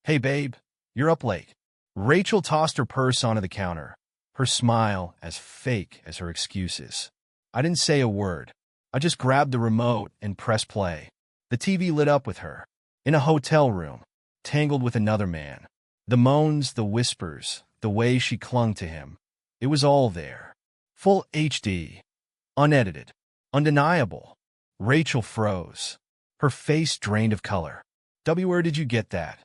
Hey babe, you're up late. Rachel tossed her purse onto the counter, her smile as fake as her excuses. I didn't say a word. I just grabbed the remote and pressed play. The TV lit up with her. In a hotel room, tangled with another man. The moans, the whispers, the way she clung to him. It was all there. Full HD. Unedited. Undeniable. Rachel froze. Her face drained of color. Where did you get that?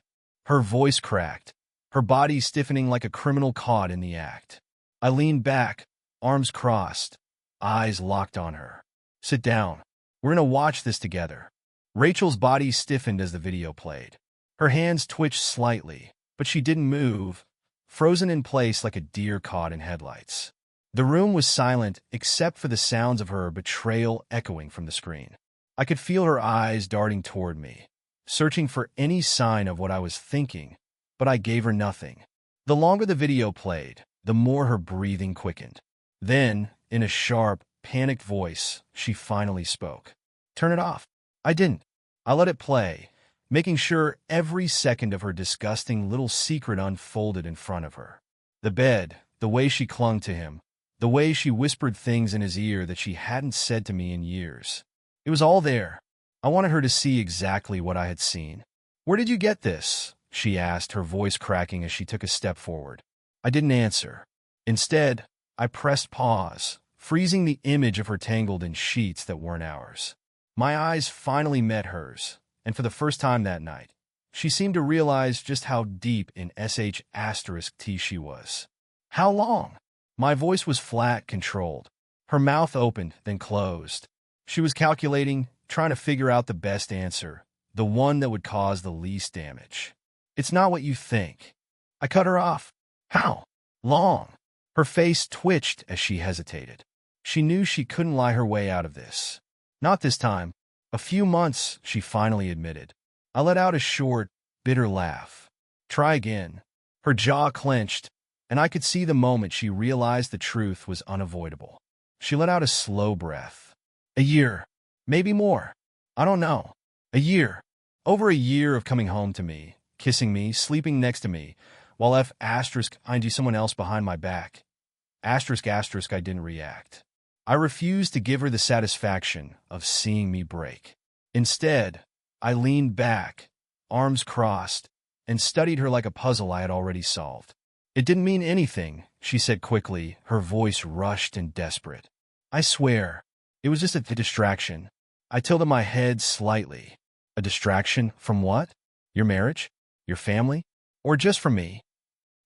Her voice cracked, her body stiffening like a criminal caught in the act. I leaned back, arms crossed, eyes locked on her. Sit down. We're gonna watch this together. Rachel's body stiffened as the video played. Her hands twitched slightly, but she didn't move, frozen in place like a deer caught in headlights. The room was silent except for the sounds of her betrayal echoing from the screen. I could feel her eyes darting toward me, searching for any sign of what I was thinking, but I gave her nothing. The longer the video played, the more her breathing quickened. Then, in a sharp, panicked voice, she finally spoke. Turn it off. I didn't. I let it play, making sure every second of her disgusting little secret unfolded in front of her. The bed, the way she clung to him, the way she whispered things in his ear that she hadn't said to me in years. It was all there. I wanted her to see exactly what I had seen. Where did you get this? She asked, her voice cracking as she took a step forward. I didn't answer. Instead, I pressed pause, freezing the image of her tangled in sheets that weren't ours. My eyes finally met hers, and for the first time that night, she seemed to realize just how deep in sh*t she was. How long? My voice was flat, controlled. Her mouth opened, then closed. She was calculating, trying to figure out the best answer, the one that would cause the least damage. It's not what you think. I cut her off. How? Long. Her face twitched as she hesitated. She knew she couldn't lie her way out of this. Not this time. A few months, she finally admitted. I let out a short, bitter laugh. Try again. Her jaw clenched, and I could see the moment she realized the truth was unavoidable. She let out a slow breath. A year. Maybe more. I don't know. A year. Over a year of coming home to me, kissing me, sleeping next to me, while I do someone else behind my back. I didn't react. I refused to give her the satisfaction of seeing me break. Instead, I leaned back, arms crossed, and studied her like a puzzle I had already solved. It didn't mean anything, she said quickly, her voice rushed and desperate. I swear, it was just a distraction. I tilted my head slightly. A distraction from what? Your marriage? Your family? Or just from me?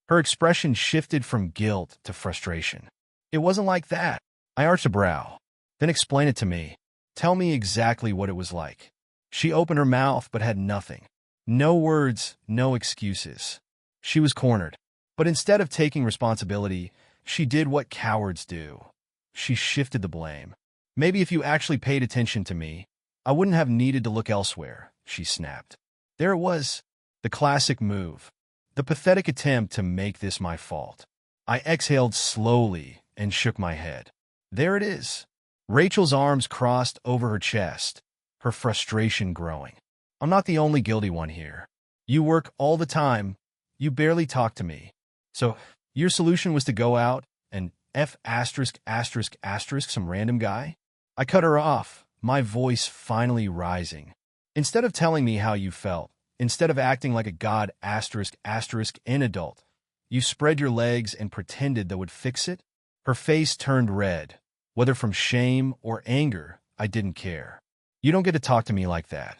Her expression shifted from guilt to frustration. It wasn't like that. I arched a brow. Then explain it to me. Tell me exactly what it was like. She opened her mouth but had nothing. No words, no excuses. She was cornered. But instead of taking responsibility, she did what cowards do. She shifted the blame. Maybe if you actually paid attention to me, I wouldn't have needed to look elsewhere, she snapped. There it was, the classic move, the pathetic attempt to make this my fault. I exhaled slowly and shook my head. There it is. Rachel's arms crossed over her chest, her frustration growing. I'm not the only guilty one here. You work all the time. You barely talk to me. So your solution was to go out and some random guy? I cut her off, my voice finally rising. Instead of telling me how you felt, instead of acting like a god an adult, you spread your legs and pretended that would fix it? Her face turned red. Whether from shame or anger, I didn't care. You don't get to talk to me like that.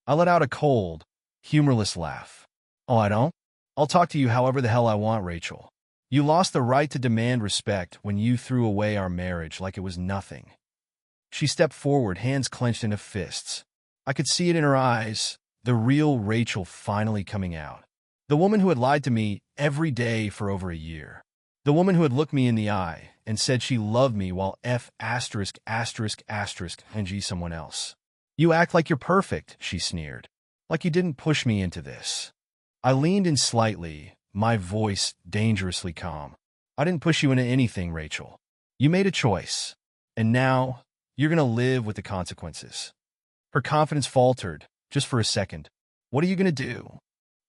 I let out a cold, humorless laugh. Oh, I don't? I'll talk to you however the hell I want, Rachel. You lost the right to demand respect when you threw away our marriage like it was nothing. She stepped forward, hands clenched into fists. I could see it in her eyes, the real Rachel finally coming out. The woman who had lied to me every day for over a year. The woman who had looked me in the eye and said she loved me while someone else. You act like you're perfect, she sneered. Like you didn't push me into this. I leaned in slightly, my voice dangerously calm. I didn't push you into anything, Rachel. You made a choice. And now, you're going to live with the consequences. Her confidence faltered, just for a second. What are you going to do?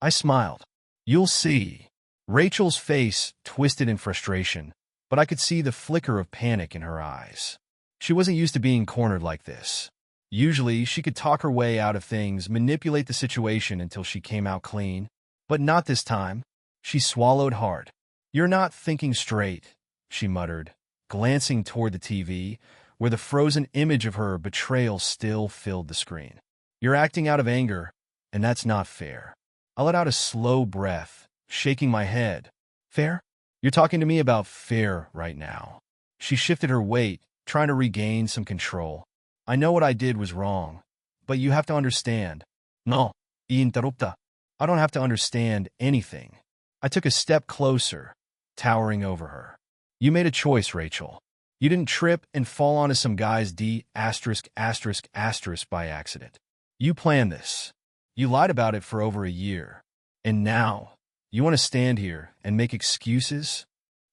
I smiled. You'll see. Rachel's face twisted in frustration, but I could see the flicker of panic in her eyes. She wasn't used to being cornered like this. Usually, she could talk her way out of things, manipulate the situation until she came out clean. But not this time. She swallowed hard. "You're not thinking straight," she muttered, glancing toward the TV, where the frozen image of her betrayal still filled the screen. "You're acting out of anger, and that's not fair." I let out a slow breath, shaking my head. "Fair? You're talking to me about fair right now." She shifted her weight, trying to regain some control. "I know what I did was wrong, but you have to understand." "No, interrupta. I don't have to understand anything." I took a step closer, towering over her. "You made a choice, Rachel. You didn't trip and fall onto some guy's D*** by accident. You planned this. You lied about it for over a year. And now, you want to stand here and make excuses?"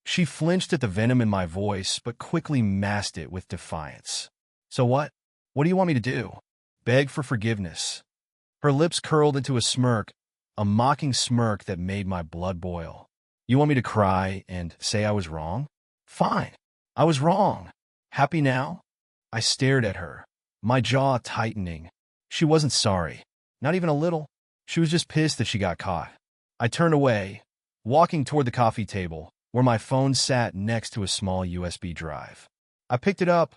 She flinched at the venom in my voice, but quickly masked it with defiance. "So what? What do you want me to do? Beg for forgiveness?" Her lips curled into a smirk, a mocking smirk that made my blood boil. "You want me to cry and say I was wrong? Fine. I was wrong. Happy now?" I stared at her, my jaw tightening. She wasn't sorry. Not even a little. She was just pissed that she got caught. I turned away, walking toward the coffee table, where my phone sat next to a small USB drive. I picked it up,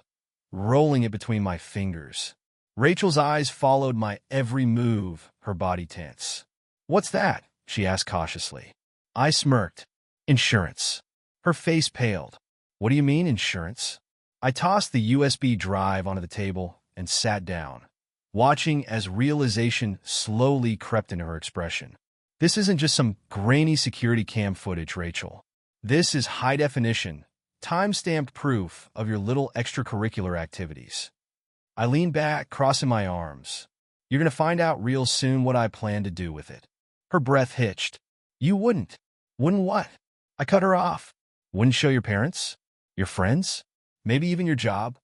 rolling it between my fingers. Rachel's eyes followed my every move, her body tense. "What's that?" she asked cautiously. I smirked. "Insurance." Her face paled. "What do you mean, insurance?" I tossed the USB drive onto the table and sat down, watching as realization slowly crept into her expression. "This isn't just some grainy security cam footage, Rachel. This is high-definition, time-stamped proof of your little extracurricular activities." I leaned back, crossing my arms. "You're going to find out real soon what I plan to do with it." Her breath hitched. "You wouldn't." "Wouldn't what?" I cut her off. "Wouldn't show your parents? Your friends? Maybe even your job?"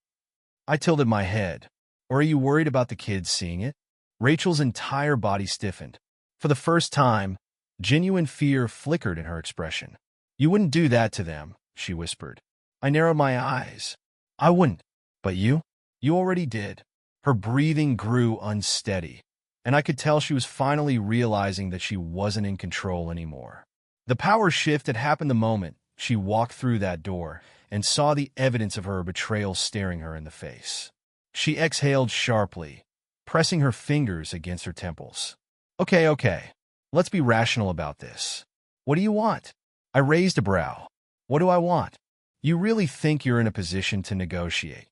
I tilted my head. "Or are you worried about the kids seeing it?" Rachel's entire body stiffened. For the first time, genuine fear flickered in her expression. "You wouldn't do that to them," she whispered. I narrowed my eyes. "I wouldn't. But you? You already did." Her breathing grew unsteady, and I could tell she was finally realizing that she wasn't in control anymore. The power shift had happened the moment she walked through that door and saw the evidence of her betrayal staring her in the face. She exhaled sharply, pressing her fingers against her temples. Okay. Let's be rational about this. What do you want?" I raised a brow. "What do I want? You really think you're in a position to negotiate?"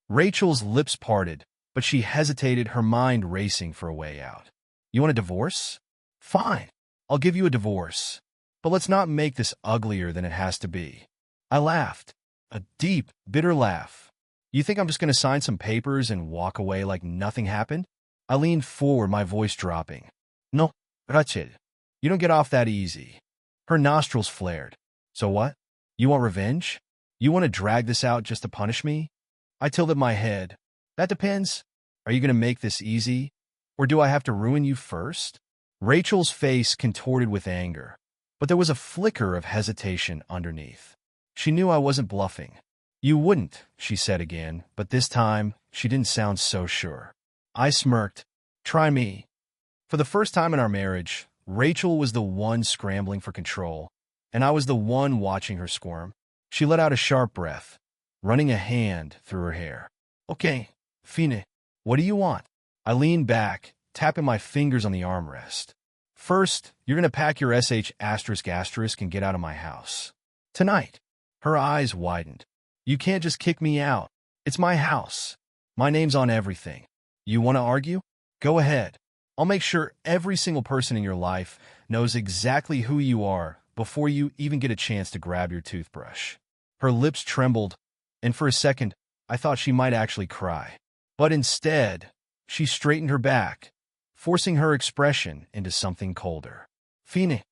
Rachel's lips parted, but she hesitated, her mind racing for a way out. "You want a divorce? Fine. I'll give you a divorce. But let's not make this uglier than it has to be." I laughed. A deep, bitter laugh. "You think I'm just going to sign some papers and walk away like nothing happened?" I leaned forward, my voice dropping. "No, Rachel. You don't get off that easy." Her nostrils flared. "So what? You want revenge? You want to drag this out just to punish me?" I tilted my head. "That depends. Are you going to make this easy? Or do I have to ruin you first?" Rachel's face contorted with anger, but there was a flicker of hesitation underneath. She knew I wasn't bluffing. "You wouldn't," she said again, but this time she didn't sound so sure. I smirked. "Try me." For the first time in our marriage, Rachel was the one scrambling for control, and I was the one watching her squirm. She let out a sharp breath, running a hand through her hair. "Okay, fine. What do you want?" I leaned back, tapping my fingers on the armrest. "First, you're going to pack your sh*** and get out of my house. Tonight." Her eyes widened. "You can't just kick me out. It's my house. My name's on everything. You want to argue? Go ahead. I'll make sure every single person in your life knows exactly who you are before you even get a chance to grab your toothbrush." Her lips trembled, and for a second, I thought she might actually cry. But instead, she straightened her back, forcing her expression into something colder. "Fine."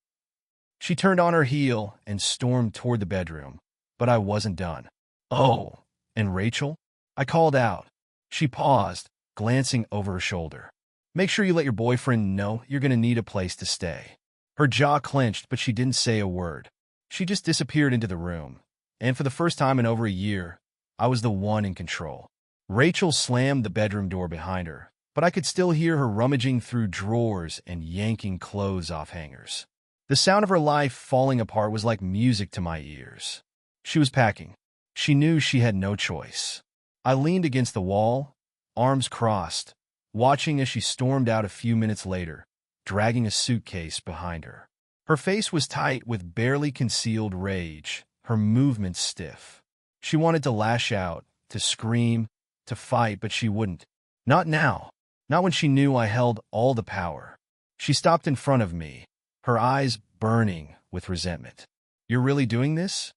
She turned on her heel and stormed toward the bedroom, but I wasn't done. "Oh, and Rachel?" I called out. She paused, glancing over her shoulder. "Make sure you let your boyfriend know you're going to need a place to stay." Her jaw clenched, but she didn't say a word. She just disappeared into the room. And for the first time in over a year, I was the one in control. Rachel slammed the bedroom door behind her, but I could still hear her rummaging through drawers and yanking clothes off hangers. The sound of her life falling apart was like music to my ears. She was packing. She knew she had no choice. I leaned against the wall, arms crossed, watching as she stormed out a few minutes later, dragging a suitcase behind her. Her face was tight with barely concealed rage, her movements stiff. She wanted to lash out, to scream, to fight, but she wouldn't. Not now. Not when she knew I held all the power. She stopped in front of me, her eyes burning with resentment. "You're really doing this?"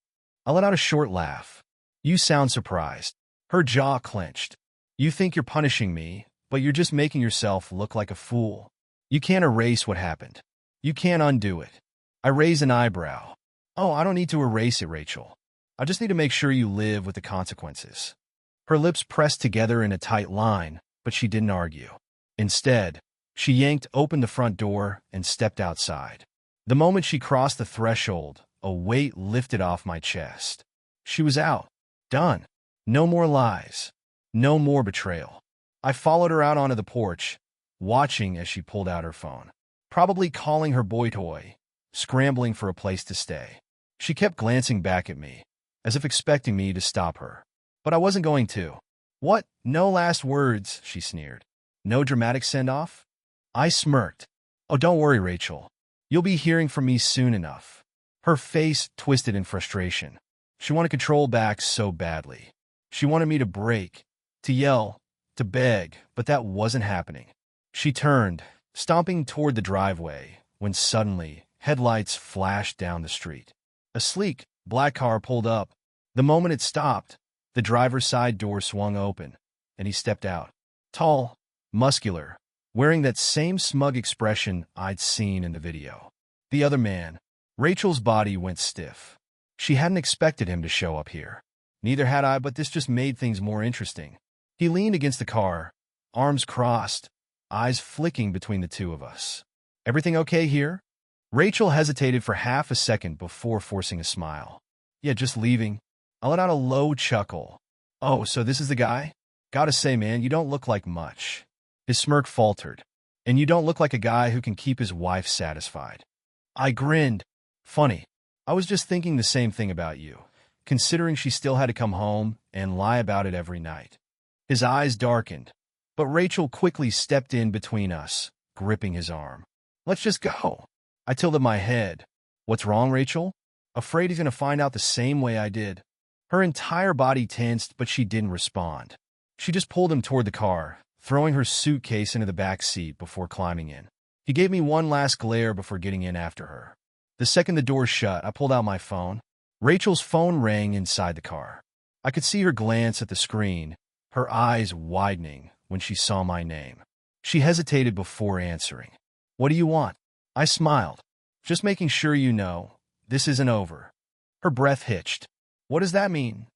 I let out a short laugh. "You sound surprised." Her jaw clenched. "You think you're punishing me, but you're just making yourself look like a fool. You can't erase what happened. You can't undo it." I raised an eyebrow. "Oh, I don't need to erase it, Rachel. I just need to make sure you live with the consequences." Her lips pressed together in a tight line, but she didn't argue. Instead, she yanked open the front door and stepped outside. The moment she crossed the threshold, a weight lifted off my chest. She was out. Done. No more lies. No more betrayal. I followed her out onto the porch, watching as she pulled out her phone. Probably calling her boy toy, scrambling for a place to stay. She kept glancing back at me, as if expecting me to stop her. But I wasn't going to. "What? No last words," she sneered. "No dramatic send-off?" I smirked. "Oh, don't worry, Rachel. You'll be hearing from me soon enough." Her face twisted in frustration. She wanted control back so badly. She wanted me to break, to yell, to beg, but that wasn't happening. She turned, stomping toward the driveway, when suddenly, headlights flashed down the street. A sleek, black car pulled up. The moment it stopped, the driver's side door swung open, and he stepped out. Tall, muscular, wearing that same smug expression I'd seen in the video. The other man, Rachel's body went stiff. She hadn't expected him to show up here. Neither had I, but this just made things more interesting. He leaned against the car, arms crossed, eyes flicking between the two of us. "Everything okay here?" Rachel hesitated for half a second before forcing a smile. "Yeah, just leaving." I let out a low chuckle. "Oh, so this is the guy? Gotta say, man, you don't look like much." His smirk faltered. "And you don't look like a guy who can keep his wife satisfied." I grinned. "Funny. I was just thinking the same thing about you, considering she still had to come home and lie about it every night." His eyes darkened, but Rachel quickly stepped in between us, gripping his arm. "Let's just go." I tilted my head. "What's wrong, Rachel?" Afraid he's going to find out the same way I did. Her entire body tensed, but she didn't respond. She just pulled him toward the car, throwing her suitcase into the back seat before climbing in. He gave me one last glare before getting in after her. The second the door shut, I pulled out my phone. Rachel's phone rang inside the car. I could see her glance at the screen, her eyes widening when she saw my name. She hesitated before answering. "What do you want?" I smiled. "Just making sure you know, this isn't over." Her breath hitched. "What does that mean?"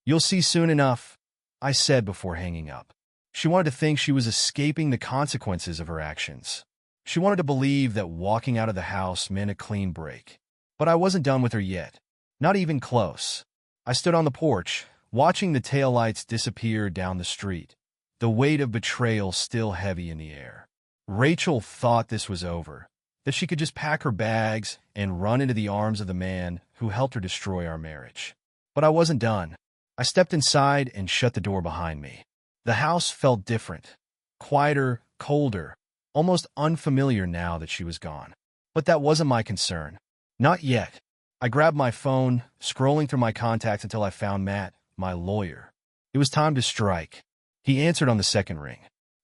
"You'll see soon enough," I said before hanging up. She wanted to think she was escaping the consequences of her actions. She wanted to believe that walking out of the house meant a clean break. But I wasn't done with her yet. Not even close. I stood on the porch, watching the taillights disappear down the street, the weight of betrayal still heavy in the air. Rachel thought this was over, that she could just pack her bags and run into the arms of the man who helped her destroy our marriage. But I wasn't done. I stepped inside and shut the door behind me. The house felt different, quieter, colder, almost unfamiliar now that she was gone. But that wasn't my concern. Not yet. I grabbed my phone, scrolling through my contacts until I found Matt, my lawyer. It was time to strike. He answered on the second ring.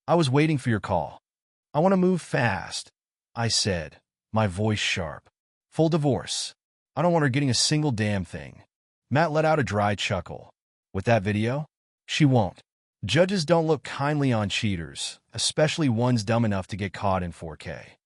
"I was waiting for your call." "I want to move fast," I said, my voice sharp. "Full divorce. I don't want her getting a single damn thing." Matt let out a dry chuckle. "With that video? She won't. Judges don't look kindly on cheaters, especially ones dumb enough to get caught in 4K.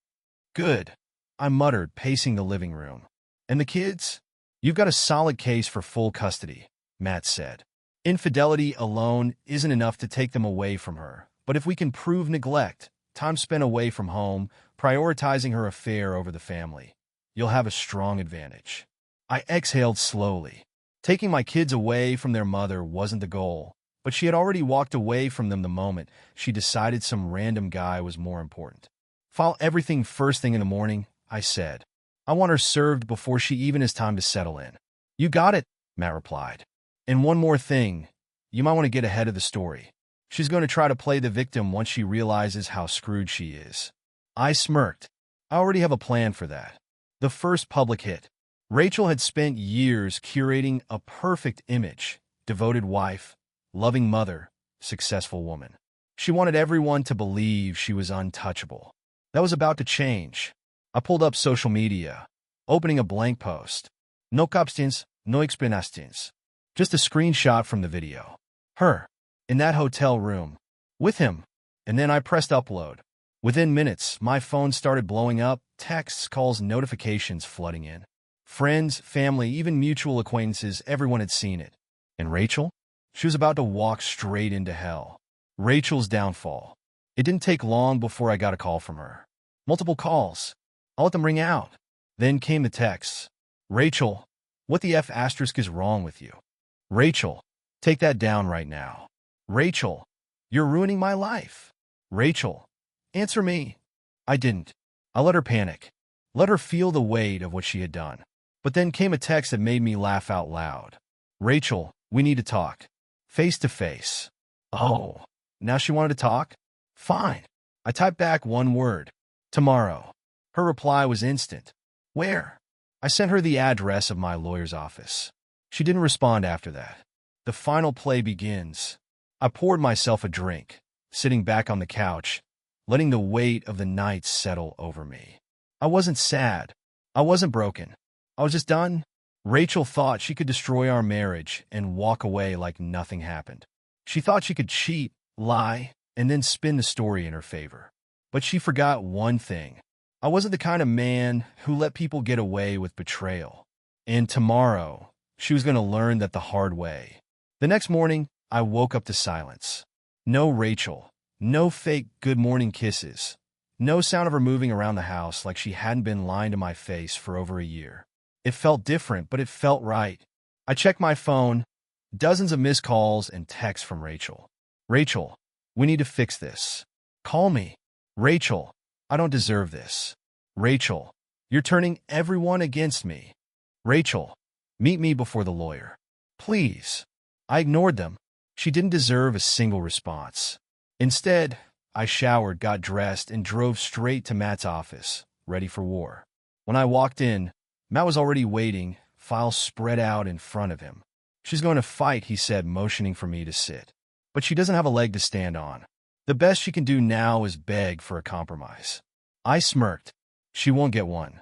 "Good," I muttered, pacing the living room. "And the kids?" "You've got a solid case for full custody," Matt said. "Infidelity alone isn't enough to take them away from her, but if we can prove neglect, time spent away from home, prioritizing her affair over the family, you'll have a strong advantage. I exhaled slowly. Taking my kids away from their mother wasn't the goal, but she had already walked away from them the moment she decided some random guy was more important. File everything first thing in the morning, I said. I want her served before she even has time to settle in. You got it, Matt replied. And one more thing, you might want to get ahead of the story. She's going to try to play the victim once she realizes how screwed she is. I smirked. I already have a plan for that. The first public hit. Rachel had spent years curating a perfect image: devoted wife, loving mother, successful woman. She wanted everyone to believe she was untouchable. That was about to change. I pulled up social media, opening a blank post. No captions, no explanations. Just a screenshot from the video. Her, in that hotel room, with him. And then I pressed upload. Within minutes, my phone started blowing up, texts, calls, notifications flooding in. Friends, family, even mutual acquaintances, everyone had seen it. And Rachel? She was about to walk straight into hell. Rachel's downfall. It didn't take long before I got a call from her. Multiple calls. I let them ring out. Then came the texts. Rachel, what the F asterisk is wrong with you? Rachel, take that down right now. Rachel, you're ruining my life. Rachel, answer me. I didn't. I let her panic. Let her feel the weight of what she had done. But then came a text that made me laugh out loud. Rachel, we need to talk. Face to face. Oh, now she wanted to talk? Fine. I typed back one word. Tomorrow. Her reply was instant. Where? I sent her the address of my lawyer's office. She didn't respond after that. The final play begins. I poured myself a drink, sitting back on the couch, letting the weight of the night settle over me. I wasn't sad. I wasn't broken. I was just done. Rachel thought she could destroy our marriage and walk away like nothing happened. She thought she could cheat, lie, and then spin the story in her favor. But she forgot one thing. I wasn't the kind of man who let people get away with betrayal. And tomorrow, she was going to learn that the hard way. The next morning, I woke up to silence. No Rachel. No fake good morning kisses. No sound of her moving around the house like she hadn't been lying to my face for over a year. It felt different, but it felt right. I checked my phone. Dozens of missed calls and texts from Rachel. Rachel, we need to fix this. Call me. Rachel, I don't deserve this. Rachel, you're turning everyone against me. Rachel, meet me before the lawyer. Please. I ignored them. She didn't deserve a single response. Instead, I showered, got dressed, and drove straight to Matt's office, ready for war. When I walked in, Matt was already waiting, files spread out in front of him. She's going to fight, he said, motioning for me to sit. But she doesn't have a leg to stand on. The best she can do now is beg for a compromise. I smirked. She won't get one.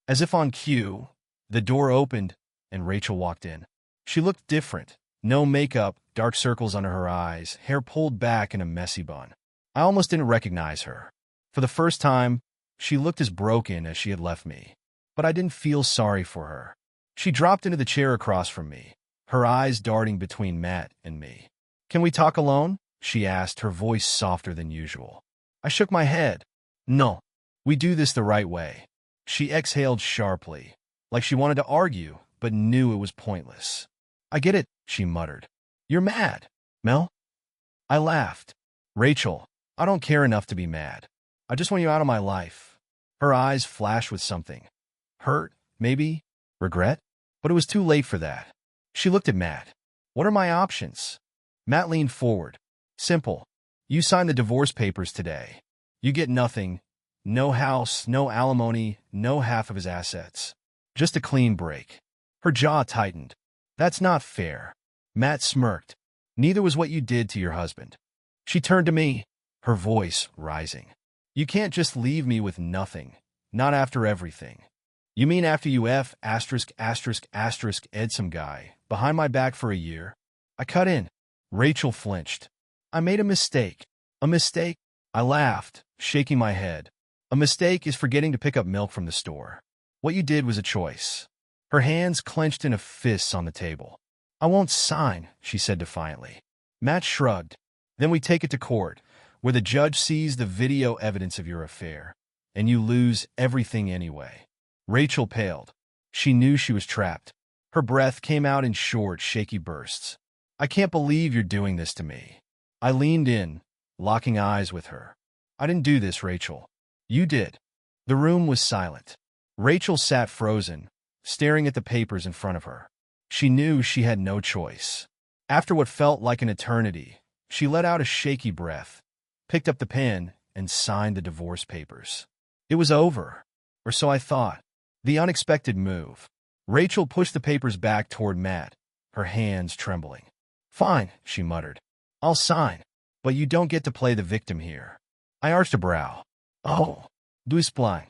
As if on cue, the door opened, and Rachel walked in. She looked different. No makeup, dark circles under her eyes, hair pulled back in a messy bun. I almost didn't recognize her. For the first time, she looked as broken as she had left me. But I didn't feel sorry for her. She dropped into the chair across from me, her eyes darting between Matt and me. Can we talk alone? She asked, her voice softer than usual. I shook my head. No, we do this the right way. She exhaled sharply, like she wanted to argue, but knew it was pointless. I get it, she muttered. You're mad, Mel? I laughed. Rachel, I don't care enough to be mad. I just want you out of my life. Her eyes flashed with something. Hurt, maybe, regret? But it was too late for that. She looked at Matt. What are my options? Matt leaned forward. Simple. You sign the divorce papers today. You get nothing. No house, no alimony, no half of his assets. Just a clean break. Her jaw tightened. That's not fair. Matt smirked. Neither was what you did to your husband. She turned to me, her voice rising. You can't just leave me with nothing. Not after everything. You mean after you ed some guy behind my back for a year? I cut in. Rachel flinched. I made a mistake. A mistake? I laughed, shaking my head. A mistake is forgetting to pick up milk from the store. What you did was a choice. Her hands clenched in a fist on the table. I won't sign, she said defiantly. Matt shrugged. Then we take it to court, where the judge sees the video evidence of your affair, and you lose everything anyway. Rachel paled. She knew she was trapped. Her breath came out in short, shaky bursts. I can't believe you're doing this to me. I leaned in, locking eyes with her. I didn't do this, Rachel. You did. The room was silent. Rachel sat frozen, staring at the papers in front of her. She knew she had no choice. After what felt like an eternity, she let out a shaky breath, picked up the pen, and signed the divorce papers. It was over, or so I thought. The unexpected move. Rachel pushed the papers back toward Matt, her hands trembling. Fine, she muttered. I'll sign, but you don't get to play the victim here. I arched a brow. Oh, du explain.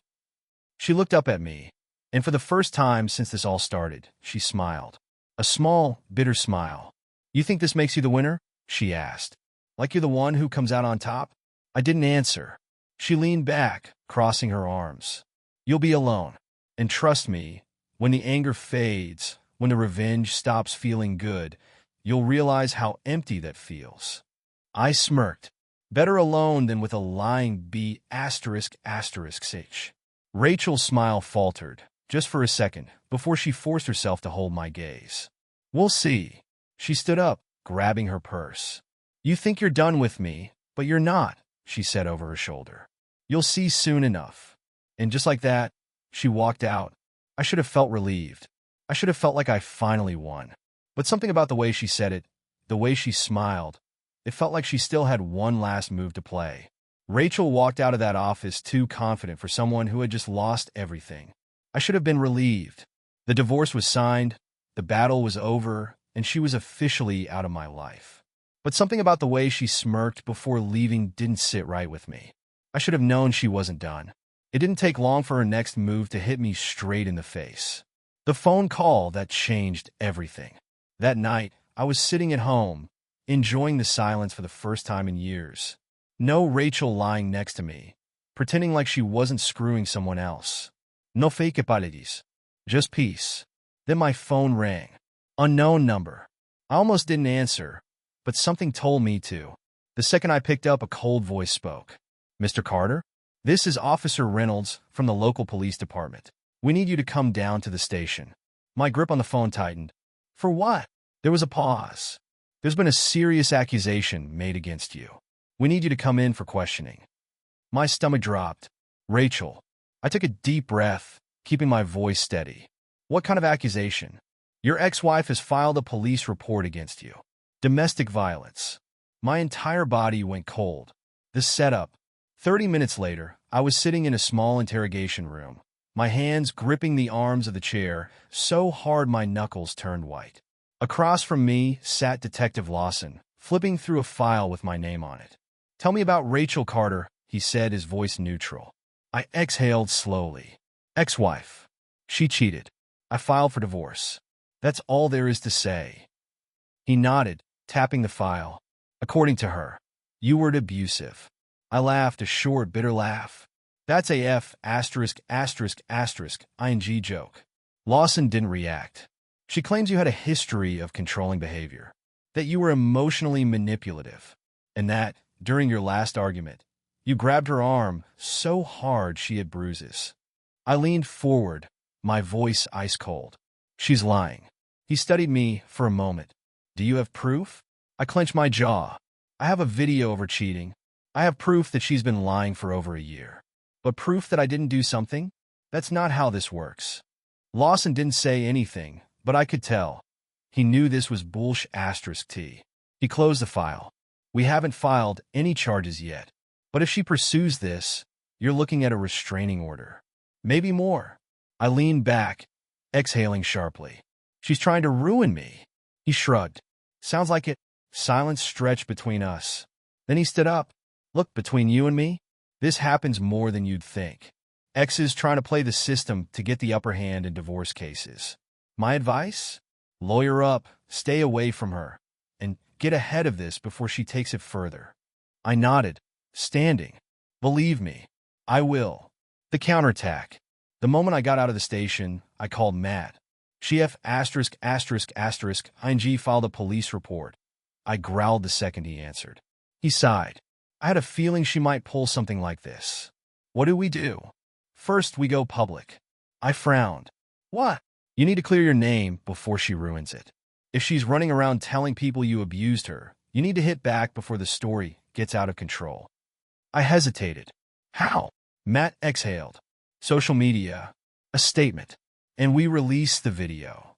She looked up at me, and for the first time since this all started, she smiled. A small, bitter smile. You think this makes you the winner? She asked. Like you're the one who comes out on top? I didn't answer. She leaned back, crossing her arms. You'll be alone. And trust me, when the anger fades, when the revenge stops feeling good, you'll realize how empty that feels. I smirked. Better alone than with a lying B*******. Rachel's smile faltered, just for a second, before she forced herself to hold my gaze. We'll see. She stood up, grabbing her purse. You think you're done with me, but you're not, she said over her shoulder. You'll see soon enough. And just like that, she walked out. I should have felt relieved. I should have felt like I finally won. But something about the way she said it, the way she smiled, it felt like she still had one last move to play. Rachel walked out of that office too confident for someone who had just lost everything. I should have been relieved. The divorce was signed, the battle was over, and she was officially out of my life. But something about the way she smirked before leaving didn't sit right with me. I should have known she wasn't done. It didn't take long for her next move to hit me straight in the face. The phone call that changed everything. That night, I was sitting at home, enjoying the silence for the first time in years. No Rachel lying next to me, pretending like she wasn't screwing someone else. No fake apologies. Just peace. Then my phone rang. Unknown number. I almost didn't answer, but something told me to. The second I picked up, a cold voice spoke. Mr. Carter? This is Officer Reynolds from the local police department. We need you to come down to the station. My grip on the phone tightened. For what? There was a pause. There's been a serious accusation made against you. We need you to come in for questioning. My stomach dropped. Rachel. I took a deep breath, keeping my voice steady. What kind of accusation? Your ex-wife has filed a police report against you. Domestic violence. My entire body went cold. The setup. 30 minutes later, I was sitting in a small interrogation room, my hands gripping the arms of the chair so hard my knuckles turned white. Across from me sat Detective Lawson, flipping through a file with my name on it. Tell me about Rachel Carter, he said, his voice neutral. I exhaled slowly. Ex-wife. She cheated. I filed for divorce. That's all there is to say. He nodded, tapping the file. According to her, you were abusive. I laughed, a short, bitter laugh. That's a ing joke. Lawson didn't react. She claims you had a history of controlling behavior, that you were emotionally manipulative, and that, during your last argument, you grabbed her arm so hard she had bruises. I leaned forward, my voice ice cold. She's lying. He studied me for a moment. Do you have proof? I clenched my jaw. I have a video of her cheating. I have proof that she's been lying for over a year. But proof that I didn't do something? That's not how this works. Lawson didn't say anything, but I could tell. He knew this was bullsh**T. He closed the file. We haven't filed any charges yet. But if she pursues this, you're looking at a restraining order. Maybe more. I leaned back, exhaling sharply. She's trying to ruin me. He shrugged. Sounds like it. Silence stretched between us. Then he stood up. Look, between you and me, this happens more than you'd think. Exes trying to play the system to get the upper hand in divorce cases. My advice? Lawyer up, stay away from her, and get ahead of this before she takes it further. I nodded, standing. Believe me, I will. The counterattack. The moment I got out of the station, I called Matt. Chief *****ing filed a police report. I growled the second he answered. He sighed. I had a feeling she might pull something like this. What do? First, we go public. I frowned. What? You need to clear your name before she ruins it. If she's running around telling people you abused her, you need to hit back before the story gets out of control. I hesitated. How? Matt exhaled. Social media. A statement. And we released the video.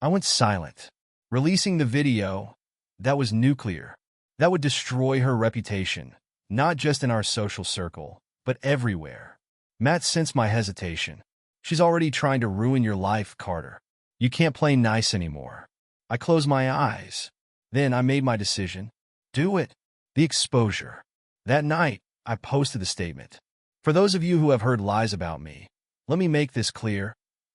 I went silent. Releasing the video, that was nuclear. That would destroy her reputation, not just in our social circle, but everywhere. Matt sensed my hesitation. She's already trying to ruin your life, Carter. You can't play nice anymore. I closed my eyes. Then I made my decision. Do it. The exposure. That night, I posted the statement. For those of you who have heard lies about me, let me make this clear.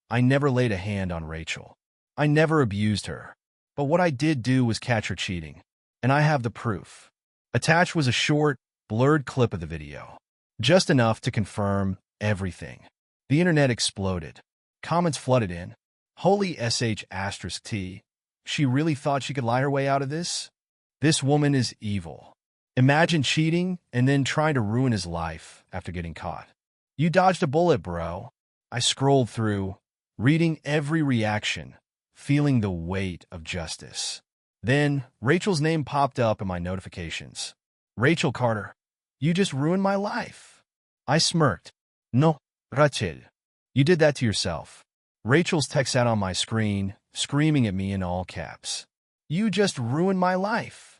I never laid a hand on Rachel. I never abused her. But what I did do was catch her cheating. And I have the proof. Attached was a short, blurred clip of the video. Just enough to confirm everything. The internet exploded. Comments flooded in. Holy sh*t. She really thought she could lie her way out of this? This woman is evil. Imagine cheating and then trying to ruin his life after getting caught. You dodged a bullet, bro. I scrolled through, reading every reaction, feeling the weight of justice. Then, Rachel's name popped up in my notifications. Rachel Carter, you just ruined my life. I smirked. No, Rachel. You did that to yourself. Rachel's text sat on my screen, screaming at me in all caps. You just ruined my life.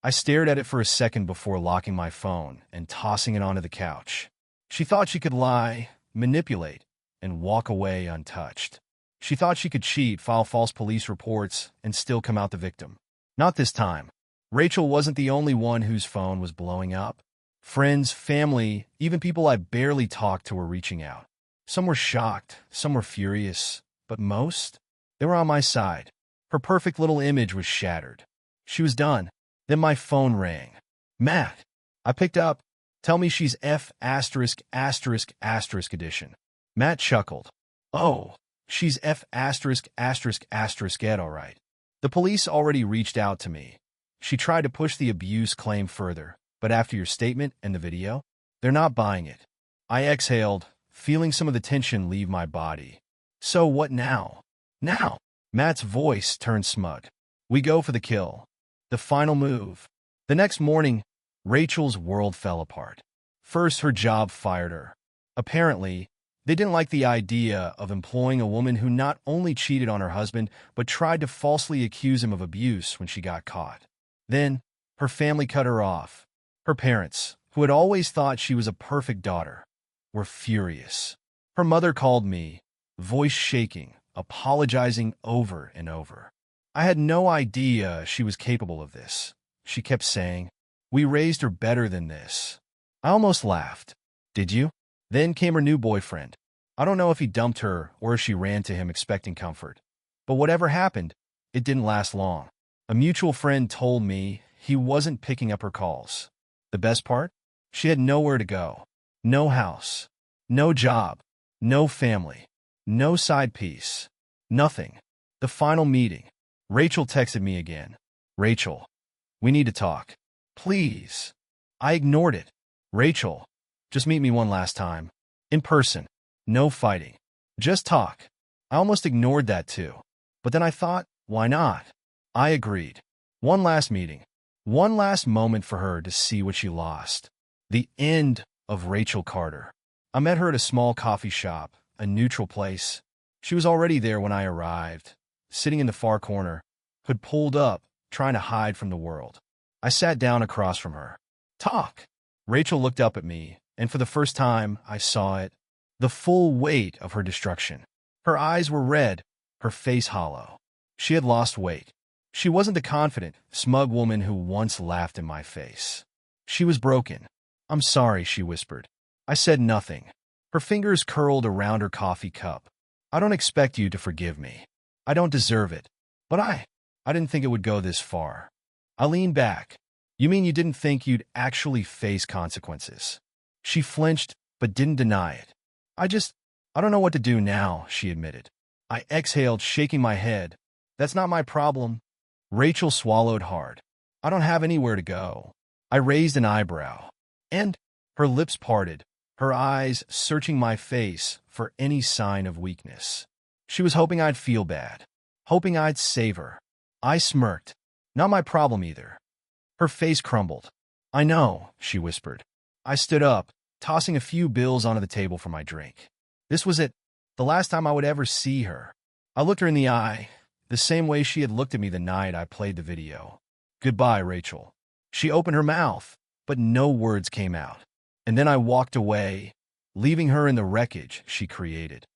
I stared at it for a second before locking my phone and tossing it onto the couch. She thought she could lie, manipulate, and walk away untouched. She thought she could cheat, file false police reports, and still come out the victim. Not this time. Rachel wasn't the only one whose phone was blowing up. Friends, family, even people I barely talked to were reaching out. Some were shocked, some were furious, but most, they were on my side. Her perfect little image was shattered. She was done. Then my phone rang. Matt. I picked up. Tell me she's F*** edition. Matt chuckled. Oh, she's F*** ed, all right. The police already reached out to me. She tried to push the abuse claim further, but after your statement and the video, they're not buying it. I exhaled, feeling some of the tension leave my body. So what now? Now? Matt's voice turned smug. We go for the kill. The final move. The next morning, Rachel's world fell apart. First, her job fired her. Apparently, they didn't like the idea of employing a woman who not only cheated on her husband, but tried to falsely accuse him of abuse when she got caught. Then, her family cut her off. Her parents, who had always thought she was a perfect daughter, were furious. Her mother called me, voice shaking, apologizing over and over. I had no idea she was capable of this. She kept saying, we raised her better than this. I almost laughed. Did you? Then came her new boyfriend. I don't know if he dumped her or if she ran to him expecting comfort. But whatever happened, it didn't last long. A mutual friend told me he wasn't picking up her calls. The best part? She had nowhere to go. No house. No job. No family. No side piece. Nothing. The final meeting. Rachel texted me again. Rachel, we need to talk. Please. I ignored it. Rachel, just meet me one last time. In person. No fighting. Just talk. I almost ignored that too. But then I thought, why not? I agreed. One last meeting. One last moment for her to see what she lost. The end of Rachel Carter. I met her at a small coffee shop, a neutral place. She was already there when I arrived, sitting in the far corner, hood pulled up, trying to hide from the world. I sat down across from her. Talk. Rachel looked up at me, and for the first time, I saw it. The full weight of her destruction. Her eyes were red, her face hollow. She had lost weight. She wasn't the confident, smug woman who once laughed in my face. She was broken. I'm sorry, she whispered. I said nothing. Her fingers curled around her coffee cup. I don't expect you to forgive me. I don't deserve it. But I didn't think it would go this far. I leaned back. You mean you didn't think you'd actually face consequences? She flinched, but didn't deny it. I don't know what to do now, she admitted. I exhaled, shaking my head. That's not my problem. Rachel swallowed hard. I don't have anywhere to go. I raised an eyebrow. And her lips parted, her eyes searching my face for any sign of weakness. She was hoping I'd feel bad, hoping I'd save her. I smirked. Not my problem either. Her face crumbled. I know, she whispered. I stood up, tossing a few bills onto the table for my drink. This was it, the last time I would ever see her. I looked her in the eye, the same way she had looked at me the night I played the video. Goodbye, Rachel. She opened her mouth, but no words came out. And then I walked away, leaving her in the wreckage she created.